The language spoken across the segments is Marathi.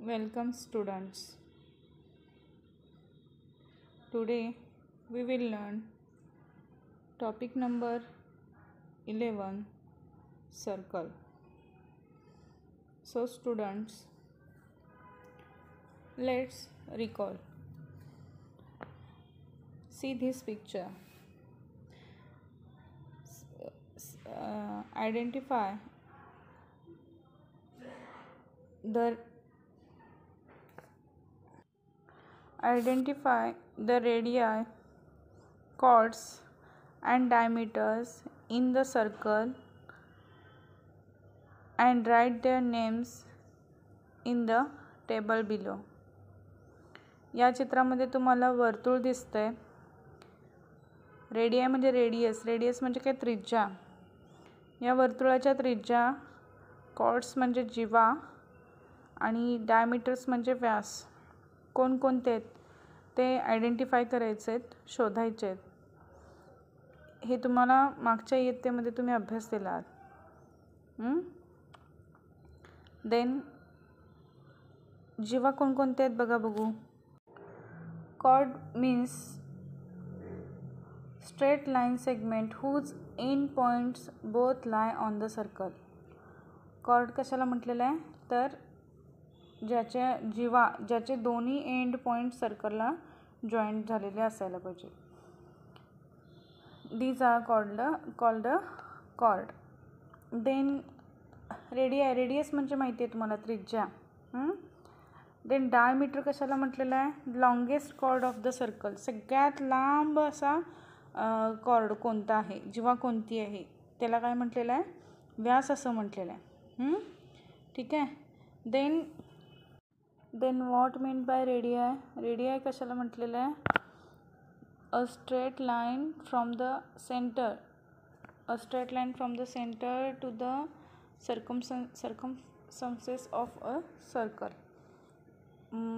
Welcome students. Today we will learn topic number 11, circle. So students, let's recall. See this picture. Identify the radii, chords and diameters in the circle and write their names in the table below. या चित्रामध्ये तुम्हाला वर्तुळ दिसतंय. रेडियाई म्हणजे रेडियस म्हणजे काय, त्रिज्या. या वर्तुळाच्या त्रिज्या, कॉर्ड्स म्हणजे जीवा आणि डायमीटर्स म्हणजे व्यास कोणकोणते आहेत ते आयडेंटिफाय करायचे आहेत, शोधायचे आहेत. हे तुम्हाला मागच्या इयत्तेमध्ये तुम्ही अभ्यास दिला आहात. देन जीवा कोणकोणते आहेत बघू. Chord means straight line segment whose end points both lie on the circle. Chord कशाला म्हटलेलं आहे तर ज्याचे दोन्ही एंड पॉइंट सर्कलला जॉईंट झालेले असायला पाहिजे. These are called a chord. Then radius म्हणजे माहिती आहे तुम्हाला, त्रिज्या. देन डायमीटर कशाला म्हटलेलं आहे, longest chord of the circle. सगळ्यात लांब असा कॉर्ड कोणता आहे, जीवा कोणती आहे त्याला काय म्हटलेलं आहे, व्यास असं म्हटलेलं आहे. ठीक आहे. Then what mean by radii कशाला म्हटलेलं आहे, a straight line from the centre to the circumference of a circle.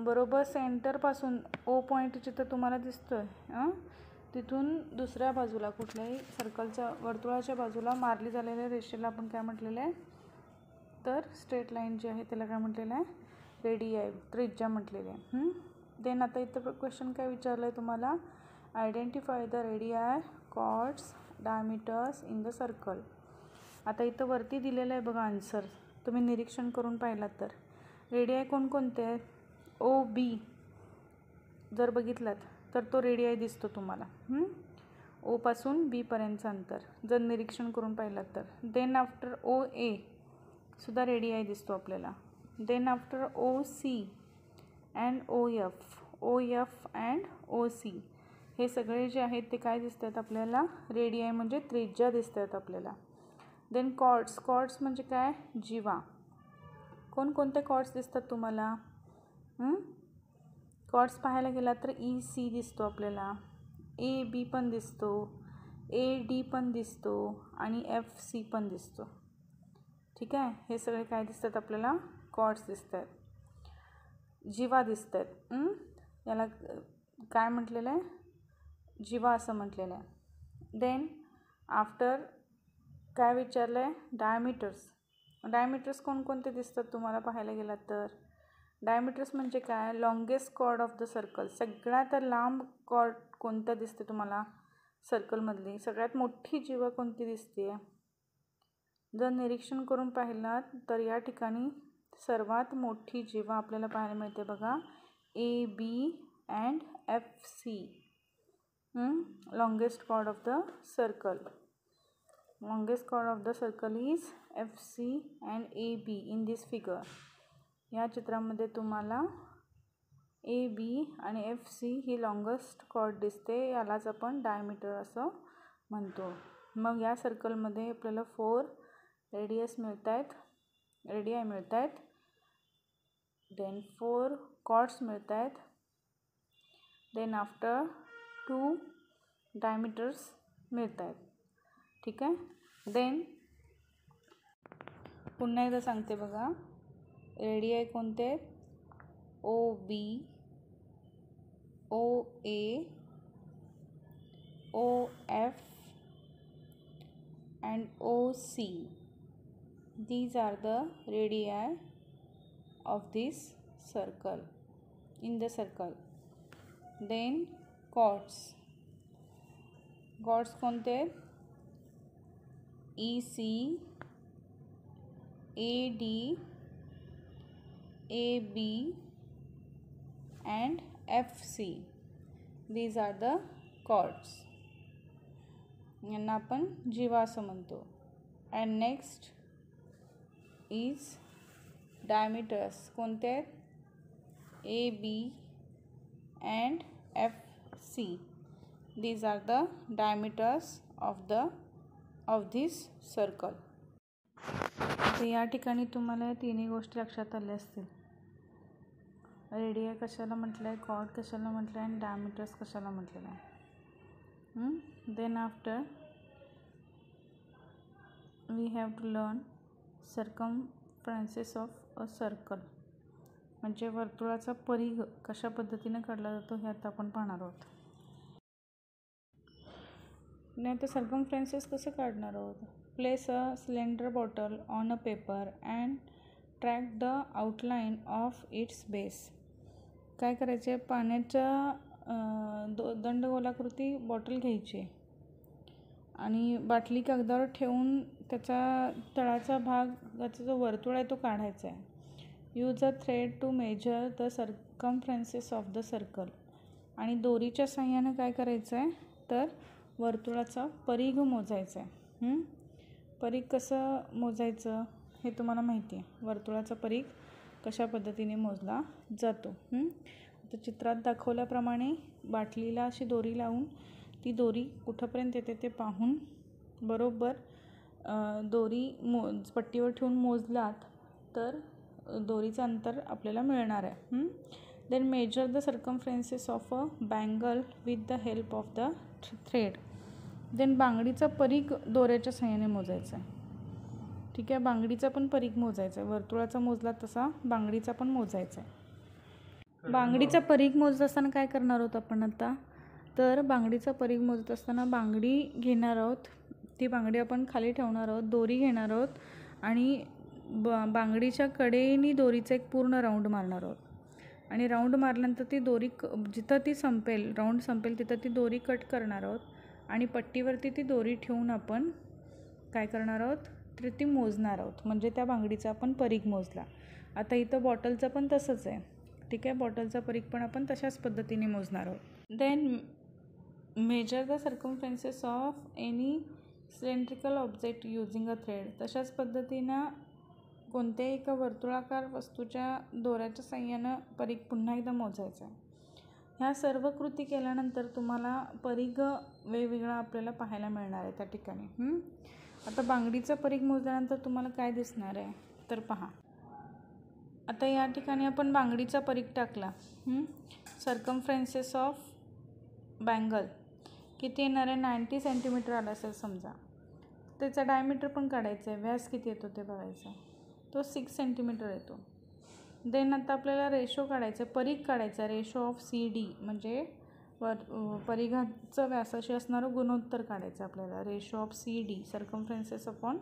बरोबर सेंटरपासून ओ पॉईंट जिथं तुम्हाला दिसतोय तिथून दुसऱ्या बाजूला कुठल्याही सर्कलच्या वर्तुळाच्या बाजूला मारली झालेल्या रेषेला आपण काय म्हटलेलं आहे तर स्ट्रेट लाईन जी आहे त्याला काय म्हटलेलं आहे, रेडियाई, त्रिज्या म्हटलेलं आहे. देन आता इथं क्वेश्चन काय विचारलं आहे तुम्हाला, identify the radii, chords, diameters in the circle. आता इथं वरती दिलेलं आहे बघा आन्सर, तुम्ही निरीक्षण करून पाहिलात तर रेडियाई कोणकोणते आहेत. ओ बी जर बघितलात तर तो रेडियाई दिसतो तुम्हाला. ओ पासून बी पर्यंतचं अंतर जर निरीक्षण करून पाहिलात तर. देन आफ्टर ओ ए सुद्धा रेडियाई दिसतो आपल्याला. Then after O C and O F and O C हे सगळे जे आहेत ते काय दिसत आहेत आपल्याला, रेडियाई म्हणजे त्रिज्या दिसत आहेत आपल्याला. देन कॉर्ड्स म्हणजे काय, जीवा. कोणकोणते कॉर्ड्स दिसतात तुम्हाला, कॉर्ड्स पाहायला गेला तर ई सी दिसतो आपल्याला, ए बी पण दिसतो, ए डी पण दिसतो आणि एफ सी पण दिसतो. ठीक आहे. हे सगळे काय दिसतात आपल्याला, कॉर्ड्स दिसत आहेत, जीवा दिसत आहेत. याला काय म्हटलेलं आहे, जीवा असं म्हटलेलं आहे. देन आफ्टर काय विचारलं आहे, डायमीटर्स कोणकोणते दिसतात तुम्हाला पाहायला गेलात तर. डायमीटर्स म्हणजे काय, longest chord of the circle. सगळ्यात लांब कॉर्ड कोणतं दिसते तुम्हाला सर्कलमधली, सगळ्यात मोठी जीवा कोणती दिसते. जर निरीक्षण करून पाहिलात तर या ठिकाणी सर्वात मोठी जीवा आपल्याला पाहायला मिळते बघा, A B and F C. Longest chord of the circle is F C and A B in this figure. या चित्रामध्ये तुम्हाला ए बी आणि एफ सी ही लॉंगेस्ट कॉर्ड दिसते, यालाच आपण डायमीटर असं म्हणतो. मग या सर्कलमध्ये आपल्याला 4 रेडियाई मिळत आहेत. देन 4 कॉर्ड्स मिळत आहेत. देन आफ्टर 2 डायमीटर्स मिळत आहेत. ठीक आहे. देन पुन्हा एकदा सांगते बघा, रेडियाई कोणते आहेत, O B, O A, O F and O C. These are the radii of this circle, in the circle. Then chords. Chords कोणते? EC, AD, AB and FC. These are the chords. यांना आपण जीवा असं म्हणतो. And next is diameters. कोणते आहेत? AB and FC. These are the diameters of this circle. तर या ठिकाणी तुम्हाला या तिन्ही गोष्टी लक्षात आल्या असतील. रेडिया कशाला म्हटलं आहे, कॉर्ड कशाला म्हटलं आहे आणि डायमीटर्स कशाला म्हटलेलं आहे. Then after we have to learn circumferences of a circle. म्हणजे वर्तुळाचा परिघ कशा पद्धतीने काढला जातो हे आता आपण पाहणार आहोत. नाही तर सर्कमफ्रन्सेस कसं काढणार आहोत. Place a cylinder bottle on a paper and track the outline of its base. काय करायचे, पाण्याच्या दंडगोलाकृती बॉटल घ्यायची आणि बाटली कागदावर ठेवून त्याचा तळाचा भाग, त्याचा जो वर्तुळ आहे तो काढायचा आहे. Use a thread to measure the circumferences of the circle. आणि दोरीच्या साह्याने काय करायचं आहे तर वर्तुळाचा परिघ मोजायचा आहे. परिघ कसं मोजायचं हे तुम्हाला माहिती आहे. वर्तुळाचा परिघ कशा पद्धतीने मोजला जातो. तर चित्रात दाखवल्याप्रमाणे बाटलीला अशी दोरी लावून ती दोरी कुठंपर्यंत येते ते पाहून बरोबर दोरी पट्टीवर ठेवून मोजलात तर दोरीचं अंतर आपल्याला मिळणार आहे. Then measure the circumferences of a bangle with the help of the thread. Then बांगडीचा परिघ दोऱ्याच्या साह्याने मोजायचा आहे. ठीक आहे, बांगडीचा पण परिघ मोजायचा आहे. वर्तुळाचा मोजला तसा बांगडीचा पण मोजायचा आहे. बांगडीचा परिघ मोजत असताना काय करणार आहोत आपण आता तर बांगडीचा परिघ मोजत असताना बांगडी घेणार आहोत. ती बांगडी आपण खाली ठेवणार आहोत, दोरी घेणार आहोत आणि बांगडीच्या कडेने दोरीचा एक पूर्ण राऊंड मारणार आहोत. आणि राऊंड मारल्यानंतर ती दोरी जिथं ती संपेल, राऊंड संपेल तिथं ती दोरी कट करणार आहोत आणि पट्टीवरती ती दोरी ठेवून आपण काय करणार आहोत तर ती मोजणार आहोत. म्हणजे त्या बांगडीचा आपण परिघ मोजला. आता इथं बॉटलचं पण तसंच आहे. ठीक आहे, बॉटलचा परिघ पण आपण तशाच पद्धतीने मोजणार आहोत. Then measure the circumferences of any cylindrical object using a thread. तशाच पद्धतीनं कोणत्याही एका वर्तुळाकार वस्तूच्या दोऱ्याच्या साह्यानं परिघ पुन्हा एकदा मोजायचा आहे. ह्या सर्व कृती केल्यानंतर तुम्हाला परिघ वेगवेगळा आपल्याला पाहायला मिळणार आहे त्या ठिकाणी. आता बांगडीचा परिघ मोजल्यानंतर तुम्हाला काय दिसणार आहे तर पहा. आता या ठिकाणी आपण बांगडीचा परिघ टाकला. सर्कमफ्रन्सेस ऑफ बँगल किती येणार आहे, 90 सेंटीमीटर आला असेल समजा. त्याचा डायमीटर पण काढायचा आहे. व्यास किती येतो ते बघायचं आहे. तो 6 सेंटीमीटर येतो. देन आता आपल्याला रेशो काढायचा आहे, परिघ काढायचा आहे. रेशो ऑफ CD म्हणजे परिघाचं व्यासाशी असणारं गुणोत्तर काढायचं आपल्याला. Ratio of CD circumferences upon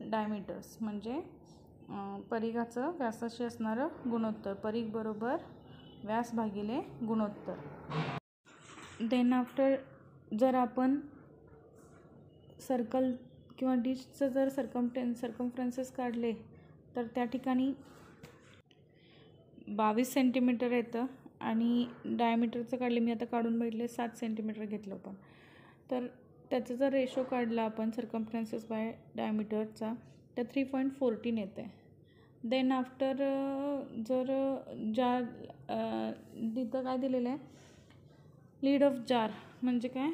diameters म्हणजे परिघाचं व्यासाशी असणारं गुणोत्तर. परिघ बरोबर व्यास भागिले गुणोत्तर. देन आफ्टर जर आपण सर्कल किंवा डिशचं जर सर्कमफ्रन्सेस काढले तर त्या ठिकाणी 22 सेंटीमीटर येतं आणि डायमीटरचं काढले, मी आता काढून बघितले 7 सेंटीमीटर घेतलं पण. तर त्याचा जर रेशो काढला आपण सर्कमफ्रन्सेस बाय डायमीटरचा तर 3.14 येतं आहे. देन आफ्टर जर जार तिथं काय दिलेलं आहे, लीड ऑफ जार म्हणजे काय,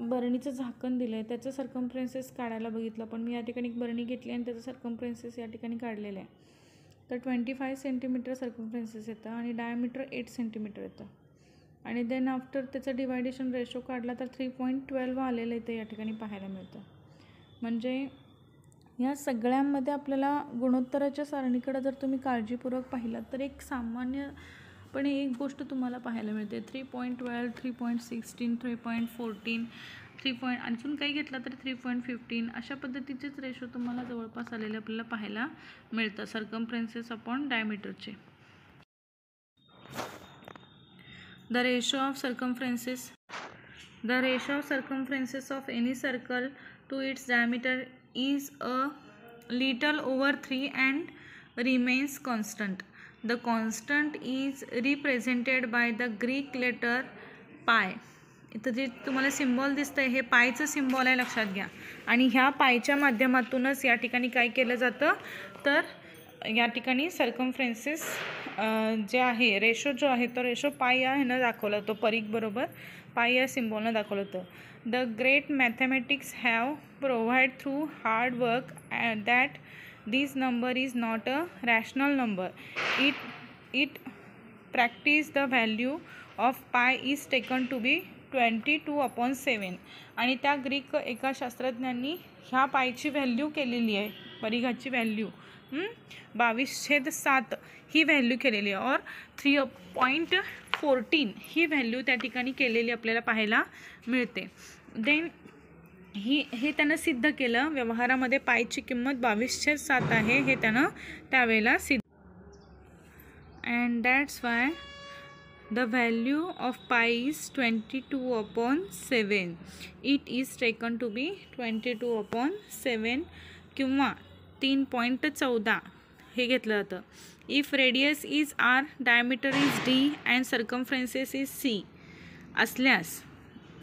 बरणीचं झाकण दिलं आहे. त्याचं सर्कमफ्रन्सेस काढायला बघितलं पण मी या ठिकाणी एक बरणी घेतली आणि त्याचं सर्कमफ्रन्सेस या ठिकाणी काढलेलं आहे. तर 25 सेंटीमीटर सर्कमफ्रन्सेस येतं आणि डायमीटर 8 सेंटीमीटर येतं. आणि देन आफ्टर त्याचं डिवायडेशन रेशो काढला तर 3.12 आलेलं इथं या ठिकाणी पाहायला मिळतं. म्हणजे ह्या सगळ्यांमध्ये आपल्याला गुणोत्तराच्या सारणीकडे जर तुम्ही काळजीपूर्वक पाहिलात तर एक सामान्यपणे एक गोष्ट तुम्हाला पाहायला मिळते. 3.12, 3.16, 3.14, अजून काही घेतला तरी 3.15 अशा पद्धतीचेच रेशो तुम्हाला जवळपास आलेले आपल्याला पाहायला मिळतं सर्कमफ्रन्सेस upon डायमीटरचे. The ratio of circumferences of any circle to its diameter is a little over 3 and remains constant. The constant is represented by the Greek letter pi. इथं जे तुम्हाला सिम्बॉल दिसतंय हे पायचं सिम्बॉल आहे, लक्षात घ्या. आणि ह्या पायच्या माध्यमातूनच या ठिकाणी काय केलं जातं, तर या ठिकाणी सर्कमफ्रेन्सेस जे आहे रेशो जो आहे तो रेशो पाय या ह्यानं दाखवला होतो, परीघ बरोबर पाय या सिम्बॉलनं दाखवलं होतं. The great mathematics have provide through hard work that this number is not a rational number. It practice the value of पाय इज टेकन टू बी 22/7. आणि त्या ग्रीक एका शास्त्रज्ञांनी ह्या पायची व्हॅल्यू केलेली आहे, परिघाची व्हॅल्यू 22/7 ही व्हॅल्यू केलेली आहे, और 3.14 ही व्हॅल्यू त्या ठिकाणी केलेली आपल्याला पाहायला मिळते. देन हे त्यानं सिद्ध केलं, व्यवहारामध्ये पायची किंमत 22/7 आहे हे त्यानं त्यावेळेला सिद्ध. And that's why the value of pi is 22/7. It is taken to be 22/7 किंवा 3.14 हे घेतलं जातं. If radius is r, diameter is d and circumference is c असल्यास,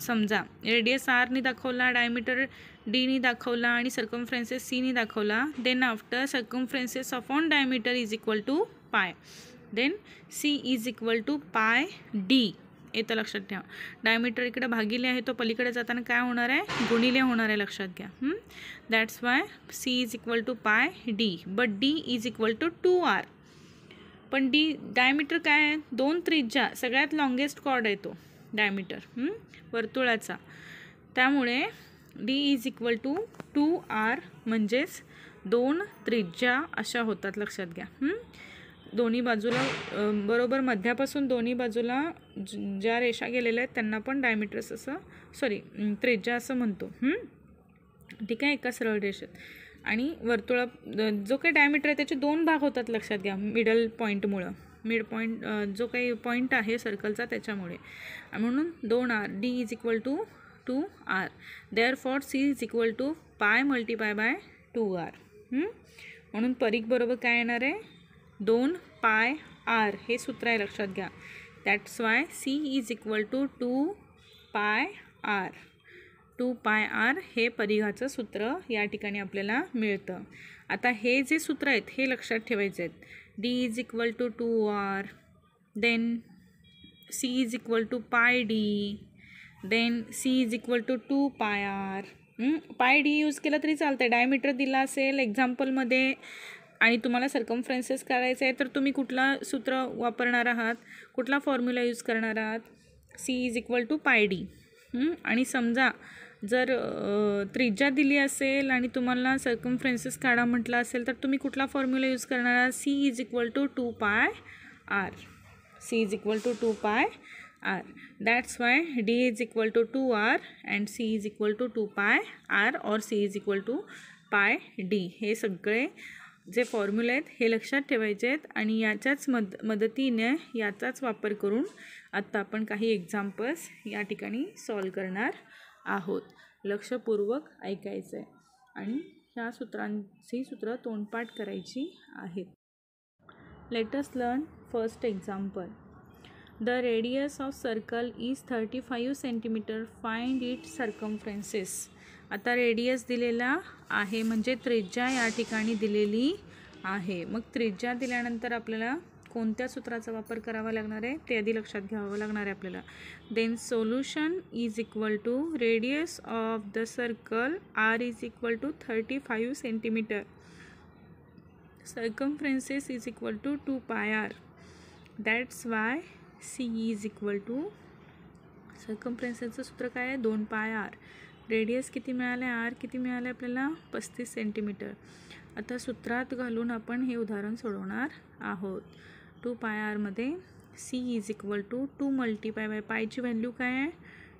समजा रेडियस r नी दाखवला, डायमीटर d नी दाखवला आणि सर्कमफ्रेन्सेस c नी दाखवला, then after circumferences upon diameter is equal to pi, then c is equal to pi d. येतं लक्षात ठेवा. डायमीटर इकडे भागिले आहे, तो पलीकडे जाताना काय होणार आहे, गुणिले होणार आहे, लक्षात घ्या. That's why c is equal to pi d, but d is equal to 2r. पण d डायमीटर काय आहे, 2 त्रिज्या, सगळ्यात लॉंगेस्ट कॉर्ड आहे तो डायमीटर वर्तुळाचा, त्यामुळे d is equal to 2r म्हणजेच 2 त्रिज्या अशा होतात, लक्षात घ्या. दोन्ही बाजूला बरोबर मध्यापासून दोन्ही बाजूला ज्या रेषा गेलेल्या आहेत त्यांना पण डायमीटर्स असं त्रिज्या असं म्हणतो. ठीक आहे, एका सरळ रेषेत. आणि वर्तुळा जो काही डायमीटर आहे त्याचे 2 भाग होतात, लक्षात घ्या, मिडल पॉईंटमुळं, मिड पॉईंट जो काही पॉईंट आहे सर्कलचा त्याच्यामुळे, म्हणून 2r. d is equal to 2r. Therefore c is equal to pi multiply bye 2r. म्हणून परीघ बरोबर काय येणार आहे, 2 पाय r हे सूत्र आहे, लक्षात घ्या. That's why c is equal to 2 pi r. 2 pi r हे परिघाचं सूत्र या ठिकाणी आपल्याला मिळतं. आता हे जे सूत्र आहेत हे लक्षात ठेवायचे आहेत. d is equal to 2r, then c is equal to pi d, then c is equal to 2 pi r. पाय d यूज केला तरी चालतं आहे. डायमीटर दिला असेल एक्झाम्पलमध्ये आणि तुम्हाला सर्कमफ्रेन्सेस करायचं आहे तर तुम्ही कुठला सूत्र वापरणार आहात, कुठला फॉर्म्युला यूज करणार आहात, c is equal to pi d. आणि समजा जर त्रिज्या दिली असेल आणि तुम्हाला सर्कमफ्रेन्सेस काढा म्हटलं असेल तर तुम्ही कुठला फॉर्म्युला यूज करणार आहात, c is equal to 2 pi r. c is equal to 2 pi r. That's why d is equal to 2r and c is equal to 2 pi r और c is equal to pi d. हे सगळे जे फॉर्म्युले आहेत हे लक्षात ठेवायचे आहेत आणि याच्याच मदतीने याचाच वापर करून आत्ता आपण काही एक्झाम्पल्स या ठिकाणी सॉल्व करणार आहोत. लक्षपूर्वक ऐकायचं आहे आणि ह्या सूत्रांची सूत्र तोंडपाठ करायची आहेत. Let us learn first example. The radius of circle is 35 centimetre. Find it circumferences. आता रेडियस दिलेला आहे म्हणजे त्रिज्या या ठिकाणी दिलेली आहे. मग त्रिज्या दिल्यानंतर आपल्याला कोणत्या सूत्राचा वापर करावा लागणार आहे ते आधी लक्षात घ्यावं लागणार आहे आपल्याला. Then solution is equal to radius of the circle r is equal to 35 centimetre. Circumferences is equal to 2 pi r. That's why c is equal to सर्कमफ्रेन्सेसचं सूत्र काय आहे, 2 पाय r. रेडियस किती मिळाले, r किती मिळाले आपल्याला, 35 सेंटीमीटर. आता सूत्रात घालून आपण हे उदाहरण सोडवणार आहोत. 2 पाय r मध्ये c is equal to 2 multiply by पायची व्हॅल्यू काय आहे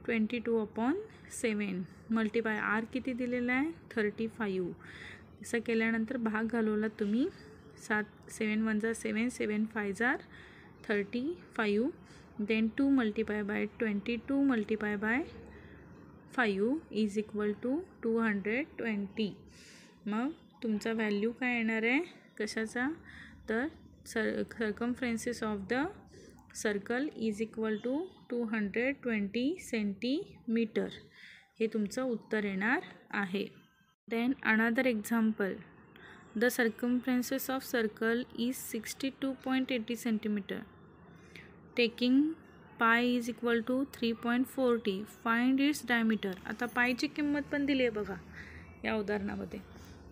22/7 मल्टिपाय r किती दिलेला आहे 35. असं केल्यानंतर भाग घालवला तुम्ही. 7 7 1 7 7 5 35. Then 2 multiply by 22 multiply by 5 is equal to 220. मग तुमचा व्हॅल्यू काय येणार आहे कशाचा, तर circumferences of the circle is equal to 220 centimetre. हे तुमचं उत्तर येणार आहे. Then another example, the circumferences of circle is 62.80 centimetre. Taking pi is equal to 3.40. Find its diameter. आता पायची किंमत पण दिली आहे बघा या उदाहरणामध्ये.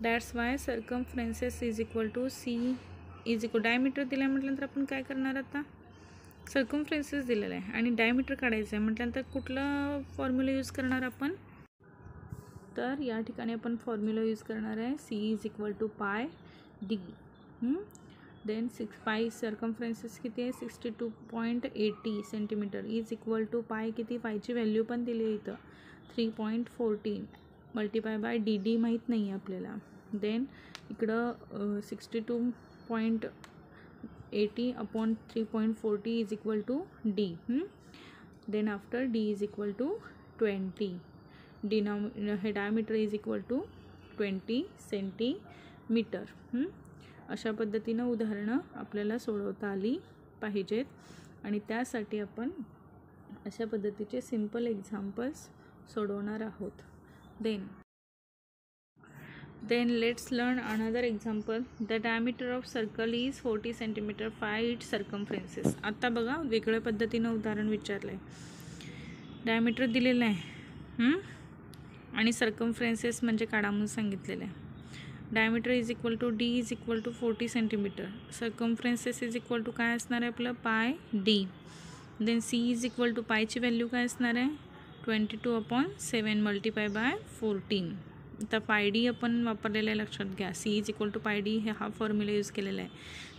That's why circumferences is equal to C is equal diameter दिलं आहे म्हटल्यानंतर आपण काय करणार आता, सर्कमफ्रेन्सेस दिलेला आहे आणि डायमीटर काढायचं आहे म्हटल्यानंतर कुठला फॉर्म्युला यूज करणार आपण, तर या ठिकाणी आपण फॉर्म्युला यूज करणार आहे C is equal to pi D. Then pi circumferences किती आहे 62.80 सेंटीमीटर इज इक्वल टू पाय किती, पायची व्हॅल्यू पण दिली आहे इथं 3.14 मल्टिप्लाय बाय डी. डी माहीत नाही आहे आपल्याला. देन इकडं 62.80 upon 3.40 is equal to D. Then after D is equal to 20. हे diameter is equal to 20 centimetre. अशा पद्धतीनं उदाहरणं आपल्याला सोडवता आली पाहिजेत आणि त्यासाठी आपण अशा पद्धतीचे सिंपल एक्झाम्पल्स सोडवणार आहोत. Then let's learn another example. The diameter of circle is 40 centimetre. फाय इट्स सर्कमफ्रेन्सेस. आता बघा वेगळ्या पद्धतीनं उदाहरण विचारलं आहे. डायमीटर दिलेलं आहे आणि सर्कमफ्रेन्सेस म्हणजे काढा म्हणून सांगितलेलं आहे. Diameter is equal to d is equal to 40 centimetre. Circumferences is equal to काय असणार आहे आपलं pi D. Then c is equal to पायची व्हॅल्यू काय असणार आहे 22/7 मल्टिप्लाय बाय 14. आता पाय डी आपण वापरलेलं आहे लक्षात घ्या. C is equal to pi D हे हा फॉर्म्युला यूज केलेला आहे.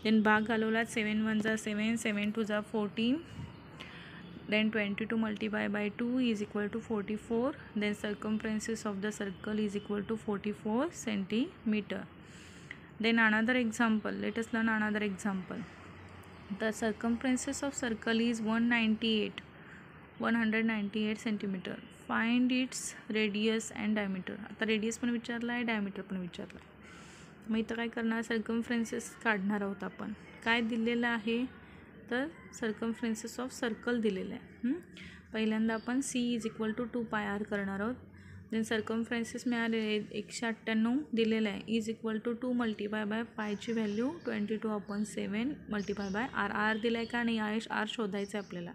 देन भाग घालवला 7 1 जा 7 7 2 जा 14. Then 22 multiplied by 2 is equal to 44. Then circumference of the circle is equal to 44 centimeter. Then another example. Let us learn another example. The circumference of circle is 198 centimeter. Find its radius and diameter. आता radius पण विचारला आहे, diameter पण विचारला आहे. मग इथं काय करणार, सर्कमफ्रेन्सेस काढणार आहोत आपण. काय दिलेलं आहे तर सर्कमफ्रेन्सेस ऑफ सर्कल दिलेलं आहे. पहिल्यांदा आपण C is equal to 2 pi R करणार आहोत. देन सर्कमफ्रेन्सेस मिळालेले 198 दिलेलं आहे is equal to 2 multiply by पायची value 22/7 multiply by r. R दिला आहे का नाही, आर शोधायचं आहे आपल्याला.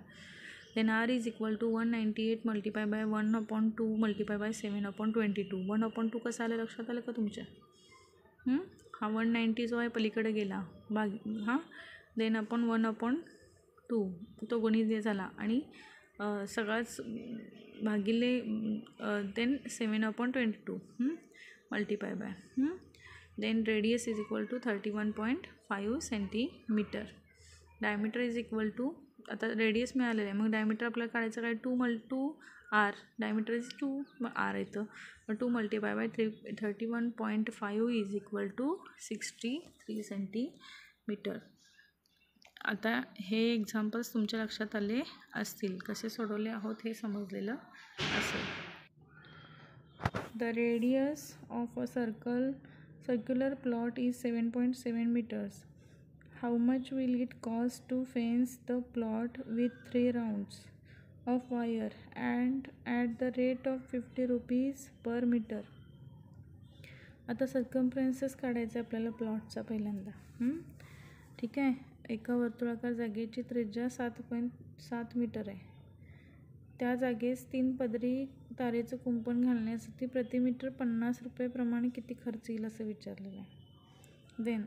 Then r is equal to 198 multiply by 1/2 multiply by 7/22. 1/2 कसं आलं लक्षात आलं का तुमच्या. हा 190 जो आहे पलीकडे गेला भाग देन आपण 1/2 तो गुणिले झाला आणि सगळाच भागिले then 7/22 multiply by. Then radius is equal to 31.5 centimetre. Diameter is equal to, आता रेडियस मिळालेलं आहे मग डायमीटर आपल्याला काढायचं काय 2 आर. डायमीटर इज 2 मग आर येतं. मग 2 multiply by 31.5 is equal to 63 centimetre. आता हे एक्झाम्पल्स तुमच्या लक्षात आले असतील, कसे सोडवले आहोत हे समजलेलं असेल. The radius of a circular plot is 7.7 meters. How much will it cost to fence the plot with 3 rounds of wire and at the rate of 50 rupees per meter. आता सर्कमफ्रेन्सेस काढायचं आहे आपल्याला प्लॉटचा पहिल्यांदा. ठीक आहे. एका वर्तुळाकार जागेची त्रिज्या 7.7 मीटर आहे. त्या जागेस 3 पदरी तारेचं कुंपण घालण्यासाठी प्रति मीटर 50 रुपये प्रमाणे किती खर्च येईल असं विचारलेलं आहे. Then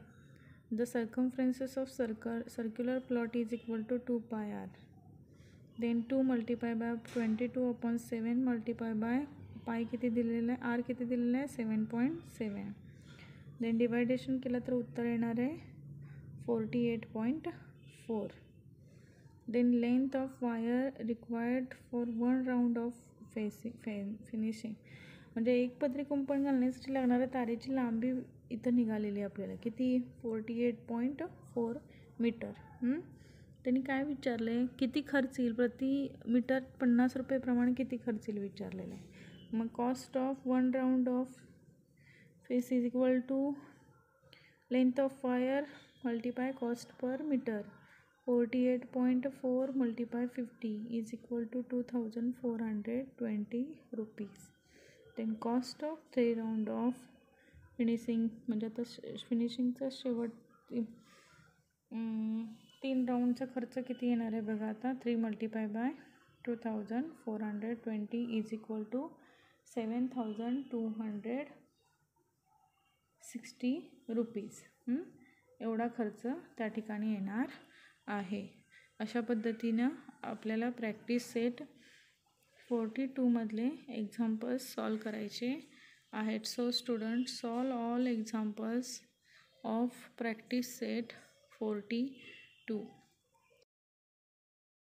the circumferences of circular plot is equal to 2 pi r. Then 2 multiply by 22/7 multiply by pi किती दिलेलं आहे, आर किती दिलेलं आहे 7.7. देन डिवायडेशन केलं तर उत्तर येणार आहे 48.4. Then length of wire required for 1 round of finishing. म्हणजे एक पदरी कुंपण घालण्यासाठी लागणाऱ्या तारेची लांबी इथं निघालेली आपल्याला किती 48.4 मीटर. त्यांनी काय विचारलं आहे, किती खर्च येईल प्रति मीटर 50 रुपये प्रमाणे किती खर्च येईल विचारलेलं आहे. मग cost of 1 round of face is equal to length of wire multiply cost per metre. 48.4 multiplied 50 is equal to 2420 rupees. Then cost of 3 round of finishing म्हणजे आता फिनिशिंगचा शेवट 3 राऊंडचा खर्च किती येणार आहे बघा आता. 3 multiplied by 2420 is equal to 7260 rupees. एवढा खर्च त्या ठिकाणी येणार आहे. अशा पद्धतीनं आपल्याला प्रॅक्टिस सेट 42 मधले एक्झाम्पल्स सॉल्व करायचे आहेत. So student solve all examples of practice set 42.